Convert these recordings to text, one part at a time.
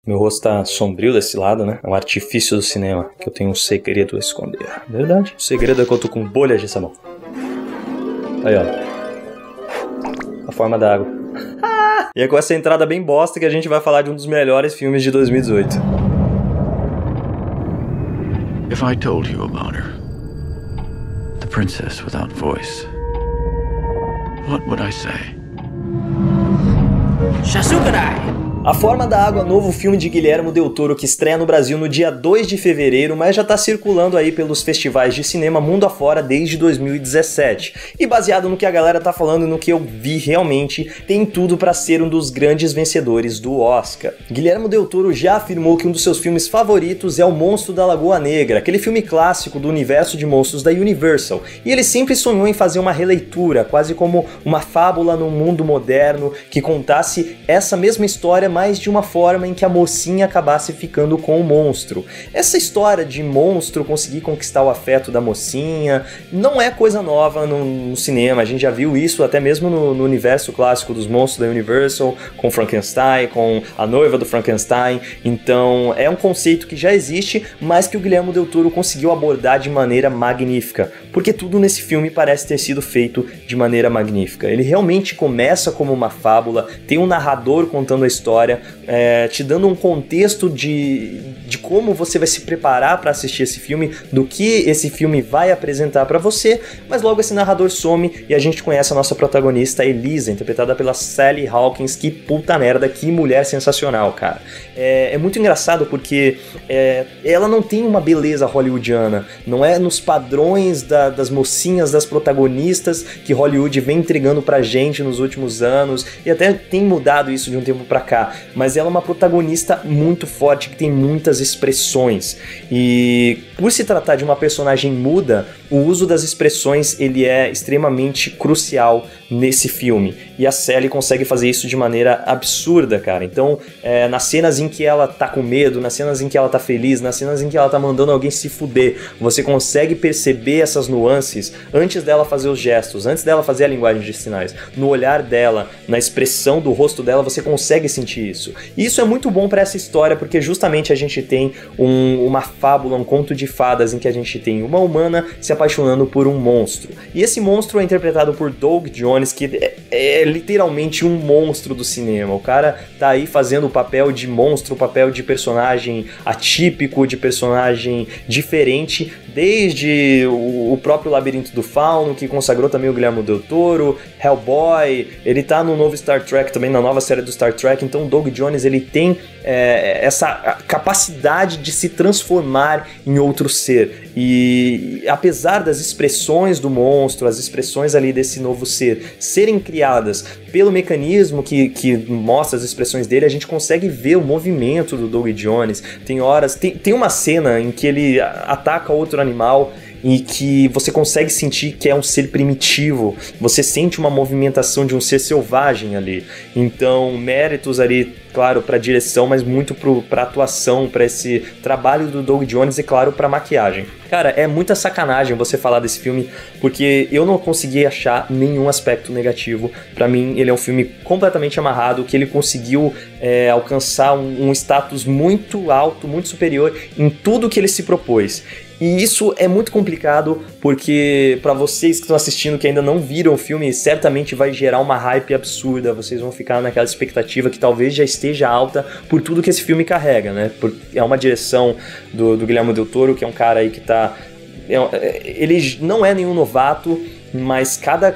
Meu rosto tá sombrio desse lado, né? É um artifício do cinema, que eu tenho um segredo a esconder. Verdade. O segredo é que eu tô com bolhas de sabão. Aí, ó. A forma da água. E é com essa entrada bem bosta que a gente vai falar de um dos melhores filmes de 2018. If I told you about her, the princess without voice, what would I say? Shasukarai! A Forma da Água, novo filme de Guillermo del Toro que estreia no Brasil no dia 2 de fevereiro, mas já tá circulando aí pelos festivais de cinema mundo afora desde 2017. E baseado no que a galera tá falando e no que eu vi realmente, tem tudo pra ser um dos grandes vencedores do Oscar. Guillermo del Toro já afirmou que um dos seus filmes favoritos é O Monstro da Lagoa Negra, aquele filme clássico do universo de monstros da Universal, e ele sempre sonhou em fazer uma releitura, quase como uma fábula num mundo moderno que contasse essa mesma história, mas de uma forma em que a mocinha acabasse ficando com o monstro. Essa história de monstro conseguir conquistar o afeto da mocinha não é coisa nova no cinema, a gente já viu isso até mesmo no universo clássico dos monstros da Universal, com Frankenstein, com a noiva do Frankenstein, então é um conceito que já existe, mas que o Guillermo del Toro conseguiu abordar de maneira magnífica, porque tudo nesse filme parece ter sido feito de maneira magnífica. Ele realmente começa como uma fábula, tem um narrador contando a história, te dando um contexto de como você vai se preparar para assistir esse filme, do que esse filme vai apresentar para você, mas logo esse narrador some e a gente conhece a nossa protagonista Elisa, interpretada pela Sally Hawkins. Que puta merda, que mulher sensacional, cara. É muito engraçado porque ela não tem uma beleza hollywoodiana, não é nos padrões das mocinhas, das protagonistas que Hollywood vem entregando pra gente nos últimos anos, e até tem mudado isso de um tempo pra cá, mas ela é uma protagonista muito forte, que tem muitas expressões, e por se tratar de uma personagem muda, o uso das expressões ele é extremamente crucial nesse filme, e a Sally consegue fazer isso de maneira absurda, cara. Então, nas cenas em que ela tá com medo, nas cenas em que ela tá feliz, nas cenas em que ela tá mandando alguém se fuder, você consegue perceber essas nuances antes dela fazer os gestos, antes dela fazer a linguagem de sinais, no olhar dela, na expressão do rosto dela, você consegue sentir isso. E isso é muito bom pra essa história, porque justamente a gente tem uma fábula, um conto de fadas em que a gente tem uma humana se apaixonando por um monstro. E esse monstro é interpretado por Doug Jones, que é literalmente um monstro do cinema. O cara tá aí fazendo o papel de monstro, o papel de personagem atípico, de personagem diferente, desde o próprio Labirinto do Fauno, que consagrou também o Guillermo del Toro, Hellboy, ele tá no novo Star Trek também, na nova série do Star Trek. Então o Doug Jones, ele tem essa capacidade de se transformar em outro ser, e apesar das expressões do monstro, as expressões ali desse novo ser serem criadas pelo mecanismo que mostra as expressões dele, a gente consegue ver o movimento do Doug Jones. Tem horas, tem uma cena em que ele ataca outro animal e que você consegue sentir que é um ser primitivo, você sente uma movimentação de um ser selvagem ali. Então, méritos ali, claro, pra direção, mas muito pra atuação, pra esse trabalho do Doug Jones e, claro, pra maquiagem. Cara, é muita sacanagem você falar desse filme, porque eu não consegui achar nenhum aspecto negativo. Pra mim, ele é um filme completamente amarrado, que ele conseguiu alcançar um status muito alto, muito superior em tudo que ele se propôs. E isso é muito complicado, porque pra vocês que estão assistindo, que ainda não viram o filme, certamente vai gerar uma hype absurda. Vocês vão ficar naquela expectativa que talvez já esteja alta por tudo que esse filme carrega, né? É uma direção do Guillermo del Toro, que é um cara aí que tá... Ele não é nenhum novato, mas cada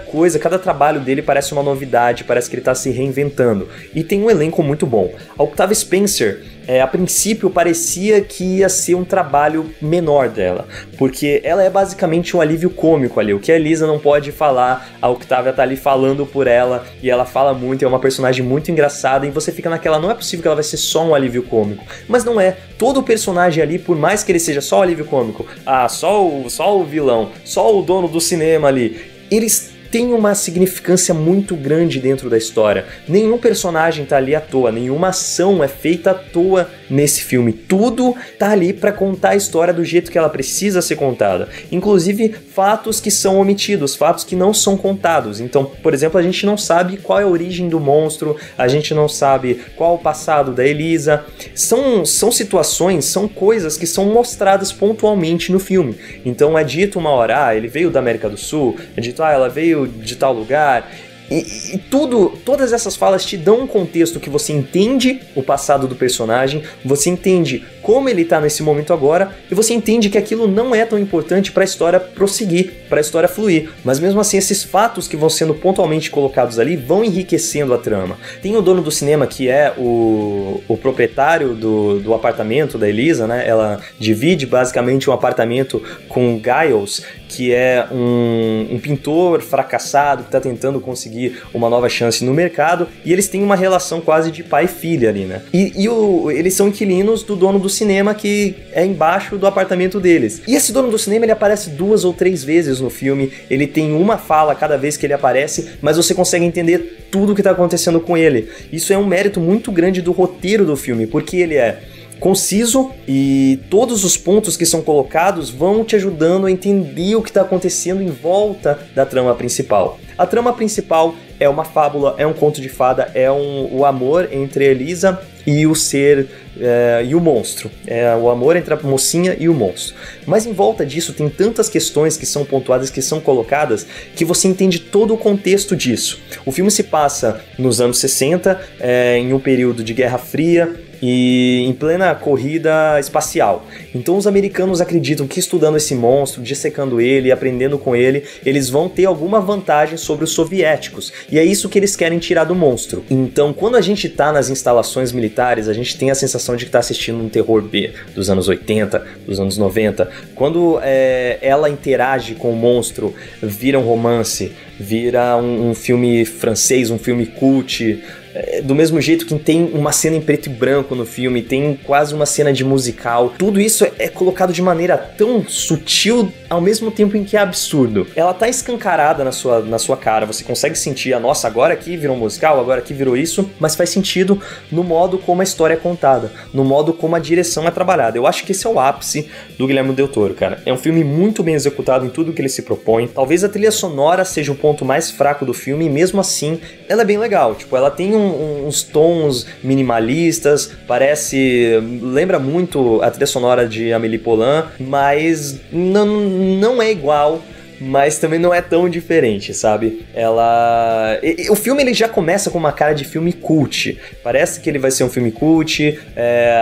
trabalho dele parece uma novidade, parece que ele tá se reinventando. E tem um elenco muito bom. A Octavia Spencer, a princípio parecia que ia ser um trabalho menor dela, porque ela é basicamente um alívio cômico ali. O que a Elisa não pode falar, a Octavia tá ali falando por ela, e ela fala muito, é uma personagem muito engraçada, e você fica naquela, não é possível que ela vai ser só um alívio cômico. Mas não é. Todo o personagem ali, por mais que ele seja só um alívio cômico, só o vilão, só o dono do cinema ali, eles tem uma significância muito grande dentro da história. Nenhum personagem tá ali à toa, nenhuma ação é feita à toa nesse filme. Tudo tá ali pra contar a história do jeito que ela precisa ser contada. Inclusive, fatos que são omitidos, fatos que não são contados. Então, por exemplo, a gente não sabe qual é a origem do monstro, a gente não sabe qual é o passado da Elisa. São situações, são coisas que são mostradas pontualmente no filme. Então é dito uma hora, ele veio da América do Sul, é dito, ela veio de tal lugar. E todas essas falas te dão um contexto que você entende o passado do personagem, você entende como ele tá nesse momento agora, e você entende que aquilo não é tão importante pra história prosseguir, pra história fluir. Mas mesmo assim, esses fatos que vão sendo pontualmente colocados ali vão enriquecendo a trama. Tem o dono do cinema, que é o proprietário do apartamento da Elisa, né? Ela divide basicamente um apartamento com Giles, que é um pintor fracassado que tá tentando conseguir uma nova chance no mercado, e eles têm uma relação quase de pai e filha ali, né? Eles são inquilinos do dono do cinema, que é embaixo do apartamento deles. E esse dono do cinema, ele aparece 2 ou 3 vezes no filme, ele tem uma fala cada vez que ele aparece, mas você consegue entender tudo o que tá acontecendo com ele. Isso é um mérito muito grande do roteiro do filme, porque ele é conciso e todos os pontos que são colocados vão te ajudando a entender o que está acontecendo em volta da trama principal. A trama principal é uma fábula, é um conto de fada, é o amor entre a Elisa e o ser e o monstro. É o amor entre a mocinha e o monstro. Mas em volta disso tem tantas questões que são pontuadas, que são colocadas, que você entende todo o contexto disso. O filme se passa nos anos 60, em um período de Guerra Fria, e em plena corrida espacial. Então os americanos acreditam que estudando esse monstro, dissecando ele, aprendendo com ele, eles vão ter alguma vantagem sobre os soviéticos. E é isso que eles querem tirar do monstro. Então quando a gente tá nas instalações militares, a gente tem a sensação de que tá assistindo um terror B dos anos 80, dos anos 90. Quando ela interage com o monstro, vira um romance, vira um filme francês, um filme cult. Do mesmo jeito que tem uma cena em preto e branco no filme, tem quase uma cena de musical. Tudo isso é colocado de maneira tão sutil, ao mesmo tempo em que é absurdo. Ela tá escancarada na sua cara, você consegue sentir, nossa, agora aqui virou um musical, agora aqui virou isso, mas faz sentido no modo como a história é contada, no modo como a direção é trabalhada. Eu acho que esse é o ápice do Guillermo del Toro, cara. É um filme muito bem executado em tudo que ele se propõe. Talvez a trilha sonora seja o ponto mais fraco do filme, e mesmo assim, ela é bem legal. Tipo, ela tem uns tons minimalistas, lembra muito a trilha sonora de Amélie Poulain, mas não é igual, mas também não é tão diferente, sabe? O filme ele já começa com uma cara de filme cult. Parece que ele vai ser um filme cult,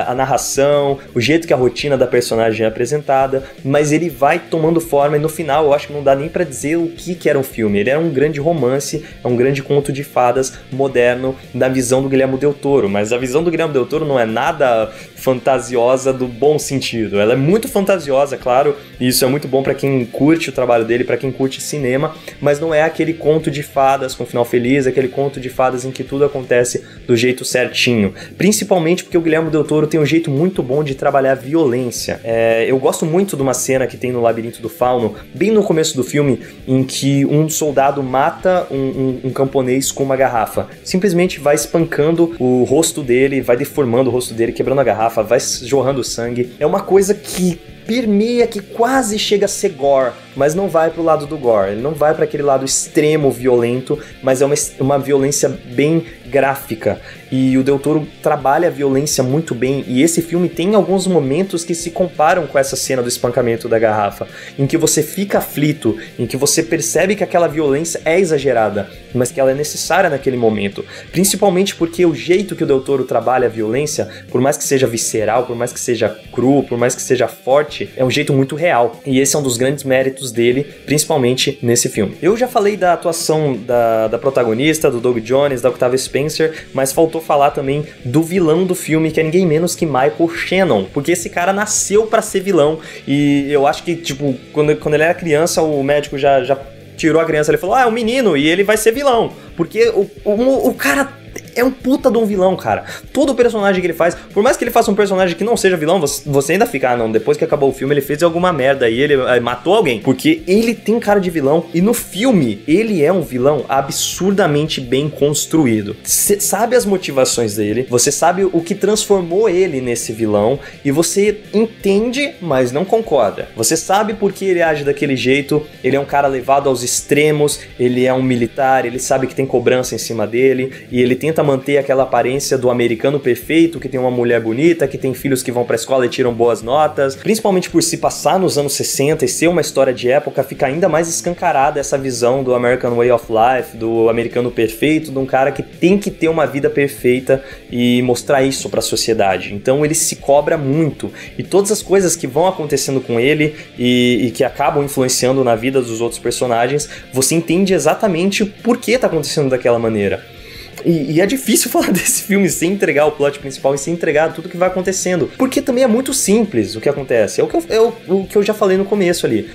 a narração, o jeito que a rotina da personagem é apresentada, mas ele vai tomando forma e no final eu acho que não dá nem pra dizer o que era um filme. Ele era um grande romance, é um grande conto de fadas moderno na visão do Guillermo del Toro, mas a visão do Guillermo del Toro não é nada fantasiosa do bom sentido. Ela é muito fantasiosa, claro, e isso é muito bom pra quem curte o trabalho dele, pra quem curte cinema, mas não é aquele conto de fadas com final feliz, aquele conto de fadas em que tudo acontece do jeito certinho. Principalmente porque o Guillermo del Toro tem um jeito muito bom de trabalhar violência. Eu gosto muito de uma cena que tem no Labirinto do Fauno, bem no começo do filme, em que um soldado mata um camponês com uma garrafa. Simplesmente vai espancando o rosto dele, vai deformando o rosto dele, quebrando a garrafa, vai jorrando sangue. É uma coisa que permeia, que quase chega a ser gore, mas não vai pro lado do gore, ele não vai para aquele lado extremo violento, mas é uma violência bem gráfica, e o Del Toro trabalha a violência muito bem, e esse filme tem alguns momentos que se comparam com essa cena do espancamento da garrafa, em que você fica aflito, em que você percebe que aquela violência é exagerada, mas que ela é necessária naquele momento, principalmente porque o jeito que o Del Toro trabalha a violência, por mais que seja visceral, por mais que seja cru, por mais que seja forte, é um jeito muito real, e esse é um dos grandes méritos dele, principalmente nesse filme. Eu já falei da atuação da protagonista, do Doug Jones, da Octavia Spencer, mas faltou falar também do vilão do filme, que é ninguém menos que Michael Shannon, porque esse cara nasceu pra ser vilão, e eu acho que, tipo, quando ele era criança, o médico já tirou a criança, ele falou, é um menino, e ele vai ser vilão, porque o cara é um puta de um vilão, cara. Todo personagem que ele faz, por mais que ele faça um personagem que não seja vilão, você ainda fica, não, depois que acabou o filme ele fez alguma merda aí, ele matou alguém, porque ele tem cara de vilão, e no filme ele é um vilão absurdamente bem construído. Você sabe as motivações dele, você sabe o que transformou ele nesse vilão, e você entende, mas não concorda. Você sabe por que ele age daquele jeito, ele é um cara levado aos extremos, ele é um militar, ele sabe que tem cobrança em cima dele, e ele tenta manter aquela aparência do americano perfeito, que tem uma mulher bonita, que tem filhos que vão pra escola e tiram boas notas. Principalmente por se passar nos anos 60 e ser uma história de época, fica ainda mais escancarada essa visão do American Way of Life, do americano perfeito, de um cara que tem que ter uma vida perfeita e mostrar isso pra sociedade. Então ele se cobra muito, e todas as coisas que vão acontecendo com ele e que acabam influenciando na vida dos outros personagens, você entende exatamente por que tá acontecendo daquela maneira. E é difícil falar desse filme sem entregar o plot principal e sem entregar tudo que vai acontecendo, porque também é muito simples o que acontece. É o que eu já falei no começo ali.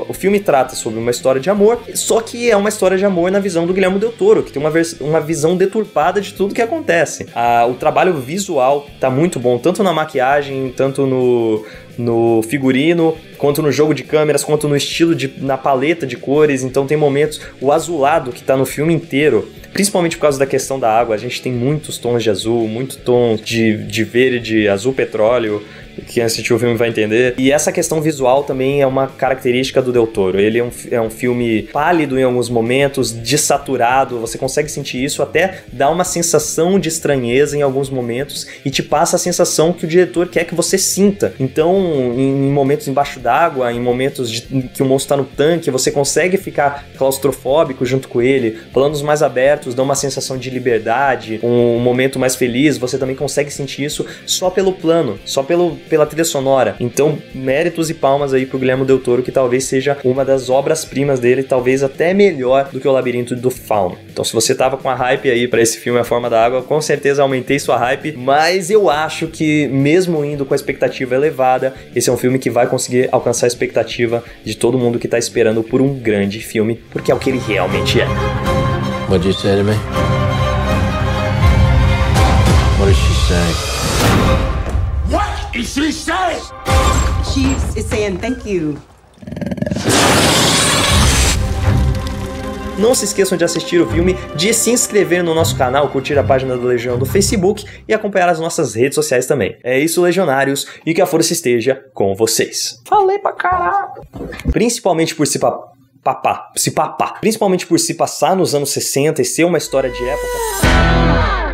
O filme trata sobre uma história de amor, só que é uma história de amor na visão do Guillermo del Toro, que tem uma visão deturpada de tudo que acontece. O trabalho visual tá muito bom, tanto na maquiagem, tanto no figurino, quanto no jogo de câmeras, quanto no estilo, na paleta de cores. Então tem momentos, o azulado que tá no filme inteiro, principalmente por causa da questão da água, a gente tem muitos tons de azul, muitos tons de verde, azul petróleo, quem assistiu o filme vai entender. E essa questão visual também é uma característica do Del Toro. Ele é um filme pálido em alguns momentos, desaturado, você consegue sentir isso, até dá uma sensação de estranheza em alguns momentos e te passa a sensação que o diretor quer que você sinta. Então, em momentos embaixo d'água, em momentos que o monstro tá no tanque, você consegue ficar claustrofóbico junto com ele. Planos mais abertos dão uma sensação de liberdade, um momento mais feliz, você também consegue sentir isso só pelo plano, só pela trilha sonora. Então, méritos e palmas aí pro Guillermo del Toro, que talvez seja uma das obras-primas dele, talvez até melhor do que o Labirinto do Fauno. Então, se você tava com a hype aí pra esse filme A Forma da Água, com certeza aumentei sua hype, mas eu acho que, mesmo indo com a expectativa elevada, esse é um filme que vai conseguir alcançar a expectativa de todo mundo que tá esperando por um grande filme, porque é o que ele realmente é. What did you say to me? What did she say? What is she saying? She is saying thank you. Não se esqueçam de assistir o filme, de se inscrever no nosso canal, curtir a página do Legião do Facebook e acompanhar as nossas redes sociais também. É isso, legionários, e que a força esteja com vocês. Falei pra caralho! Principalmente por Principalmente por se passar nos anos 60 e ser uma história de época.